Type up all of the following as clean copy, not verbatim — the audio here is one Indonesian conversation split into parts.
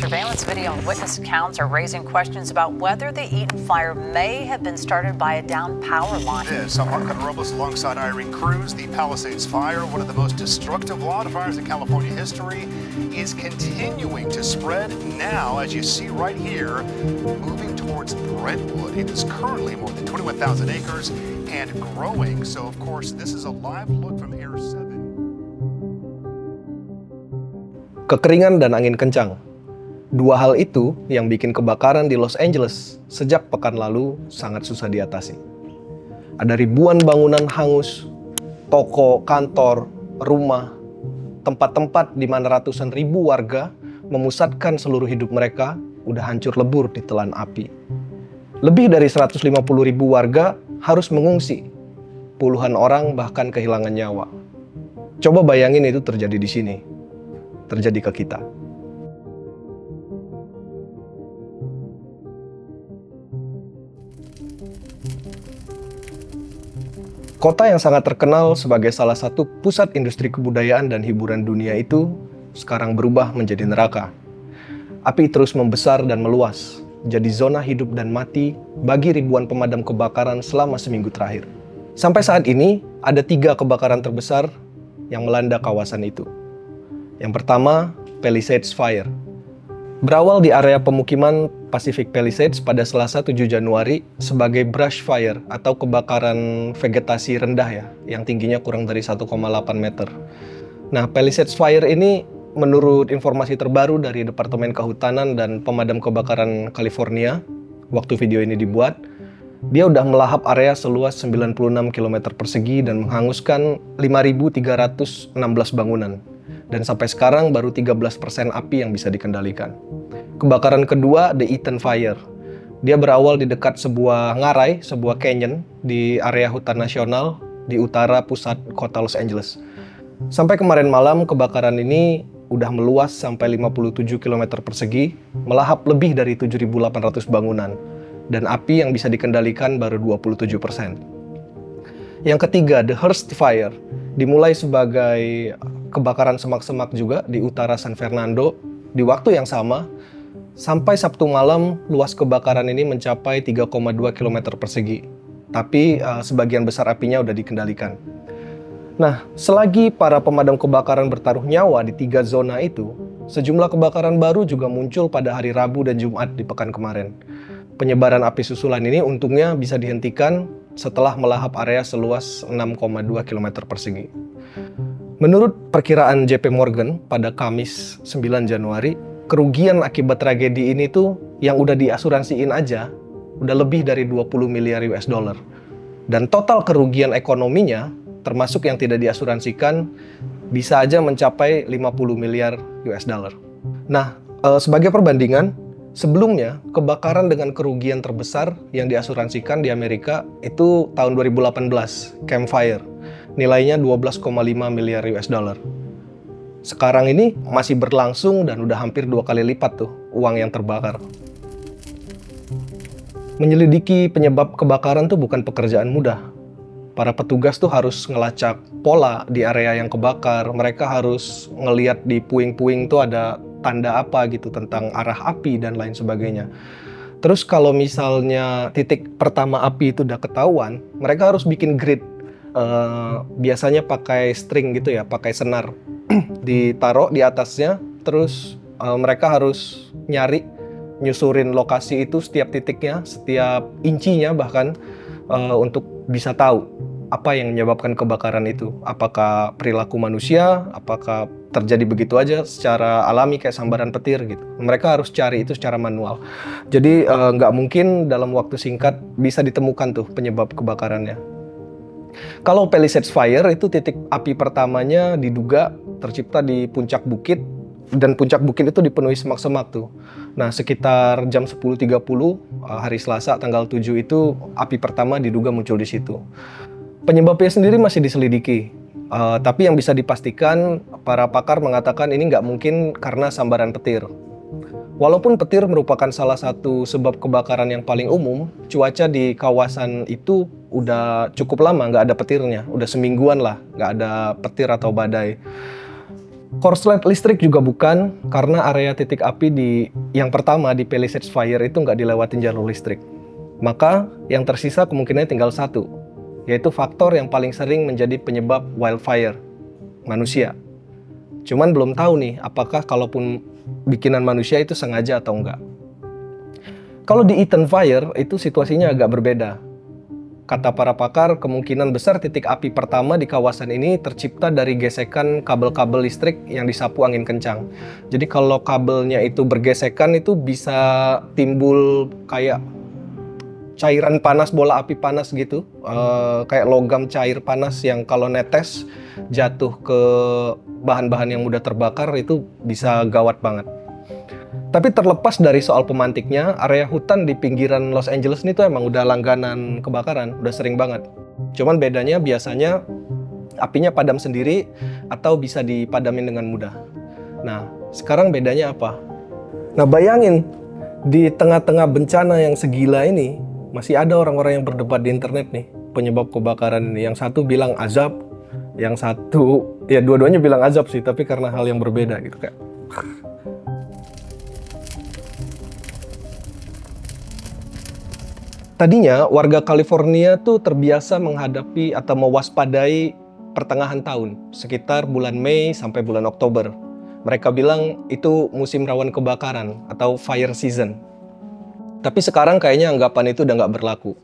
surveillance video and witness accounts are raising questions about whether the Eaton fire may have been started by a downed power line. I'm Arkan Robles alongside Irene Cruz. The Palisades fire, one of the most destructive wildfires in California history, is continuing to spread now, as you see right here, moving towards Brentwood. It is currently more than 21,000 acres and growing. So, of course, this is a live look from Air 7. Kekeringan dan angin kencang. Dua hal itu yang bikin kebakaran di Los Angeles sejak pekan lalu sangat susah diatasi. Ada ribuan bangunan hangus, toko, kantor, rumah, tempat-tempat di mana ratusan ribu warga memusatkan seluruh hidup mereka udah hancur lebur di telan api. Lebih dari 150 ribu warga harus mengungsi. Puluhan orang bahkan kehilangan nyawa. Coba bayangin itu terjadi di sini. Terjadi ke kita. Kota yang sangat terkenal sebagai salah satu pusat industri kebudayaan dan hiburan dunia itu sekarang berubah menjadi neraka. Api terus membesar dan meluas, jadi zona hidup dan mati bagi ribuan pemadam kebakaran selama seminggu terakhir. Sampai saat ini, ada 3 kebakaran terbesar yang melanda kawasan itu. Yang pertama, Palisades Fire. Berawal di area pemukiman Pacific Palisades pada Selasa 7 Januari sebagai brush fire atau kebakaran vegetasi rendah ya, yang tingginya kurang dari 1,8 meter. Nah, Palisades Fire ini menurut informasi terbaru dari Departemen Kehutanan dan Pemadam Kebakaran California, waktu video ini dibuat, dia udah melahap area seluas 96 km persegi dan menghanguskan 5.316 bangunan. Dan sampai sekarang baru 13% api yang bisa dikendalikan. Kebakaran kedua, The Eaton Fire. Dia berawal di dekat sebuah ngarai, sebuah canyon di area hutan nasional di utara pusat kota Los Angeles. Sampai kemarin malam, kebakaran ini udah meluas sampai 57 km persegi, melahap lebih dari 7.800 bangunan. Dan api yang bisa dikendalikan baru 27%. Yang ketiga, The Hearst Fire. Dimulai sebagai kebakaran semak-semak juga di utara San Fernando di waktu yang sama. Sampai Sabtu malam, luas kebakaran ini mencapai 3,2 km persegi. Tapi sebagian besar apinya udah dikendalikan. Nah, selagi para pemadam kebakaran bertaruh nyawa di 3 zona itu, sejumlah kebakaran baru juga muncul pada hari Rabu dan Jumat di pekan kemarin. Penyebaran api susulan ini untungnya bisa dihentikan setelah melahap area seluas 6,2 km persegi. Menurut perkiraan JP Morgan pada Kamis 9 Januari, kerugian akibat tragedi ini tuh yang udah diasuransiin aja udah lebih dari 20 miliar US dollar. Dan total kerugian ekonominya, termasuk yang tidak diasuransikan, bisa aja mencapai 50 miliar US dollar. Nah, sebagai perbandingan, sebelumnya, kebakaran dengan kerugian terbesar yang diasuransikan di Amerika itu tahun 2018, Camp Fire. Nilainya 12,5 miliar US dollar. Sekarang ini masih berlangsung dan udah hampir 2 kali lipat tuh uang yang terbakar. Menyelidiki penyebab kebakaran tuh bukan pekerjaan mudah. Para petugas tuh harus ngelacak pola di area yang kebakar. Mereka harus ngeliat di puing-puing tuh ada tanda apa gitu tentang arah api dan lain sebagainya. Terus kalau misalnya titik pertama api itu udah ketahuan, mereka harus bikin grid. Biasanya pakai string gitu ya, pakai senar. Ditaruh di atasnya, terus mereka harus nyusurin lokasi itu setiap titiknya, setiap incinya bahkan untuk bisa tahu apa yang menyebabkan kebakaran itu. Apakah perilaku manusia, apakah terjadi begitu aja secara alami kayak sambaran petir gitu. Mereka harus cari itu secara manual. Jadi nggak mungkin dalam waktu singkat bisa ditemukan tuh penyebab kebakarannya. Kalau Palisades Fire itu titik api pertamanya diduga tercipta di puncak bukit, dan puncak bukit itu dipenuhi semak-semak tuh. Nah, sekitar jam 10.30 hari Selasa tanggal 7 itu api pertama diduga muncul di situ. Penyebabnya sendiri masih diselidiki. Tapi yang bisa dipastikan, para pakar mengatakan ini nggak mungkin karena sambaran petir. Walaupun petir merupakan salah satu sebab kebakaran yang paling umum, cuaca di kawasan itu udah cukup lama nggak ada petirnya. Udah semingguan lah nggak ada petir atau badai. Korslet listrik juga bukan, karena area titik api yang pertama di Palisades Fire itu nggak dilewatin jalur listrik. Maka yang tersisa kemungkinannya tinggal satu, yaitu faktor yang paling sering menjadi penyebab wildfire, manusia. Cuman belum tahu nih, apakah kalaupun bikinan manusia itu sengaja atau enggak. Kalau di Eaton Fire itu situasinya agak berbeda. Kata para pakar, kemungkinan besar titik api pertama di kawasan ini tercipta dari gesekan kabel-kabel listrik yang disapu angin kencang. Jadi kalau kabelnya itu bergesekan itu bisa timbul kayak cairan panas, bola api panas gitu. Kayak logam cair panas yang kalau netes jatuh ke bahan-bahan yang mudah terbakar itu bisa gawat banget. Tapi terlepas dari soal pemantiknya, area hutan di pinggiran Los Angeles ini tuh emang udah langganan kebakaran, udah sering banget. Cuman bedanya biasanya apinya padam sendiri atau bisa dipadamin dengan mudah. Nah, sekarang bedanya apa? Nah, bayangin, di tengah-tengah bencana yang segila ini, masih ada orang-orang yang berdebat di internet nih, penyebab kebakaran ini. Yang satu bilang azab, yang satu, ya dua-duanya bilang azab sih, tapi karena hal yang berbeda gitu kayak. Tadinya warga California tuh terbiasa menghadapi atau mewaspadai pertengahan tahun, sekitar bulan Mei sampai bulan Oktober. Mereka bilang itu musim rawan kebakaran atau fire season. Tapi sekarang kayaknya anggapan itu udah nggak berlaku.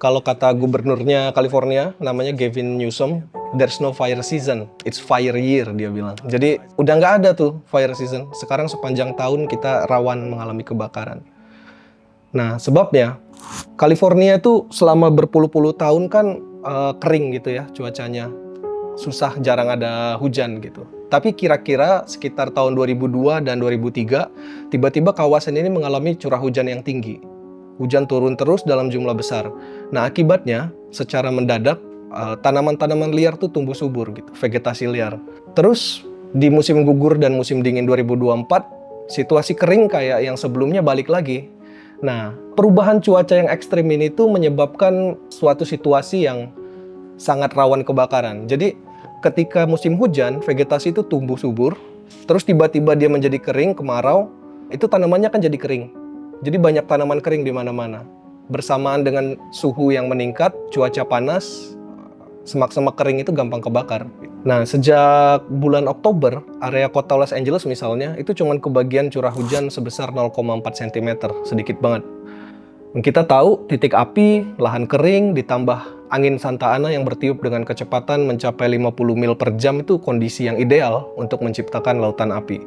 Kalau kata gubernurnya California, namanya Gavin Newsom, there's no fire season, it's fire year, dia bilang. Jadi udah nggak ada tuh fire season. Sekarang sepanjang tahun kita rawan mengalami kebakaran. Nah, sebabnya California itu selama berpuluh-puluh tahun kan kering gitu ya cuacanya. Susah, jarang ada hujan gitu. Tapi kira-kira sekitar tahun 2002 dan 2003, tiba-tiba kawasan ini mengalami curah hujan yang tinggi. Hujan turun terus dalam jumlah besar. Nah, akibatnya secara mendadak tanaman-tanaman liar tuh tumbuh subur gitu, vegetasi liar. Terus di musim gugur dan musim dingin 2024, situasi kering kayak yang sebelumnya balik lagi. Nah, perubahan cuaca yang ekstrim ini tuh menyebabkan suatu situasi yang sangat rawan kebakaran. Jadi, ketika musim hujan, vegetasi itu tumbuh subur, terus tiba-tiba dia menjadi kering, kemarau, itu tanamannya kan jadi kering. Jadi banyak tanaman kering di mana-mana. Bersamaan dengan suhu yang meningkat, cuaca panas, semak-semak kering itu gampang kebakar. Nah, sejak bulan Oktober, area kota Los Angeles misalnya, itu cuma kebagian curah hujan sebesar 0,4 cm, sedikit banget. Kita tahu titik api, lahan kering, ditambah angin Santa Ana yang bertiup dengan kecepatan mencapai 50 mil per jam itu kondisi yang ideal untuk menciptakan lautan api.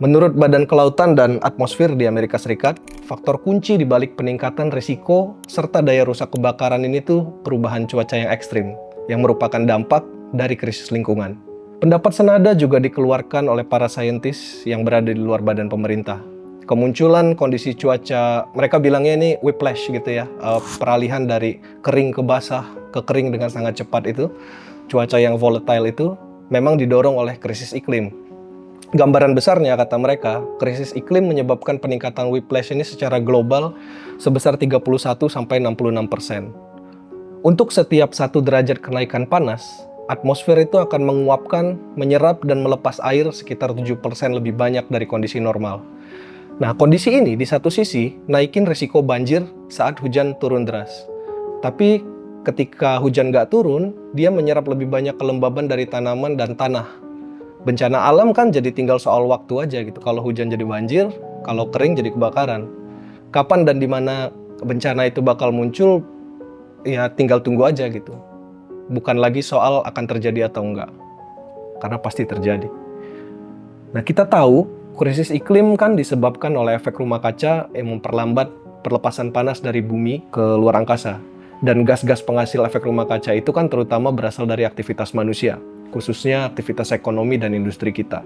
Menurut Badan Kelautan dan Atmosfer di Amerika Serikat, faktor kunci di balik peningkatan risiko serta daya rusak kebakaran ini tuh perubahan cuaca yang ekstrim, yang merupakan dampak dari krisis lingkungan. Pendapat senada juga dikeluarkan oleh para saintis yang berada di luar badan pemerintah. Kemunculan kondisi cuaca, mereka bilangnya ini whiplash gitu ya, peralihan dari kering ke basah, ke kering dengan sangat cepat itu, cuaca yang volatile itu, memang didorong oleh krisis iklim. Gambaran besarnya, kata mereka, krisis iklim menyebabkan peningkatan whiplash ini secara global sebesar 31-66%. Untuk setiap 1 derajat kenaikan panas, atmosfer itu akan menguapkan, menyerap, dan melepas air sekitar 7% lebih banyak dari kondisi normal. Nah, kondisi ini di satu sisi naikin risiko banjir saat hujan turun deras. Tapi ketika hujan nggak turun, dia menyerap lebih banyak kelembaban dari tanaman dan tanah. Bencana alam kan jadi tinggal soal waktu aja gitu. Kalau hujan jadi banjir, kalau kering jadi kebakaran. Kapan dan di mana bencana itu bakal muncul, ya tinggal tunggu aja gitu. Bukan lagi soal akan terjadi atau enggak. Karena pasti terjadi. Nah, kita tahu krisis iklim kan disebabkan oleh efek rumah kaca yang memperlambat perlepasan panas dari bumi ke luar angkasa. Dan gas-gas penghasil efek rumah kaca itu kan terutama berasal dari aktivitas manusia, khususnya aktivitas ekonomi dan industri kita.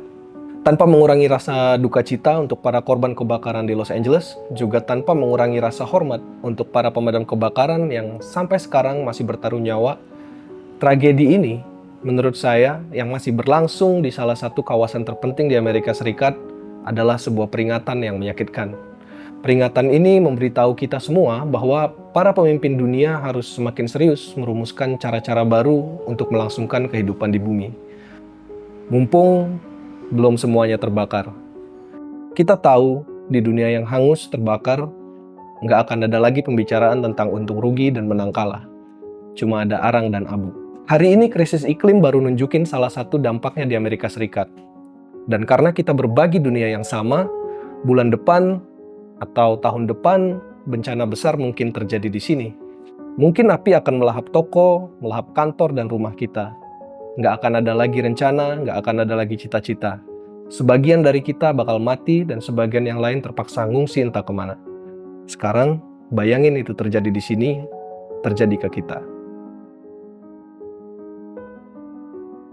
Tanpa mengurangi rasa duka cita untuk para korban kebakaran di Los Angeles, juga tanpa mengurangi rasa hormat untuk para pemadam kebakaran yang sampai sekarang masih bertaruh nyawa, tragedi ini, menurut saya, yang masih berlangsung di salah satu kawasan terpenting di Amerika Serikat adalah sebuah peringatan yang menyakitkan. Peringatan ini memberitahu kita semua bahwa para pemimpin dunia harus semakin serius merumuskan cara-cara baru untuk melangsungkan kehidupan di bumi. Mumpung belum semuanya terbakar. Kita tahu di dunia yang hangus terbakar, nggak akan ada lagi pembicaraan tentang untung rugi dan menang kalah. Cuma ada arang dan abu. Hari ini krisis iklim baru nunjukin salah satu dampaknya di Amerika Serikat. Dan karena kita berbagi dunia yang sama, bulan depan atau tahun depan bencana besar mungkin terjadi di sini. Mungkin api akan melahap toko, melahap kantor dan rumah kita. Nggak akan ada lagi rencana, nggak akan ada lagi cita-cita. Sebagian dari kita bakal mati dan sebagian yang lain terpaksa ngungsi entah kemana. Sekarang, bayangin itu terjadi di sini, terjadi ke kita.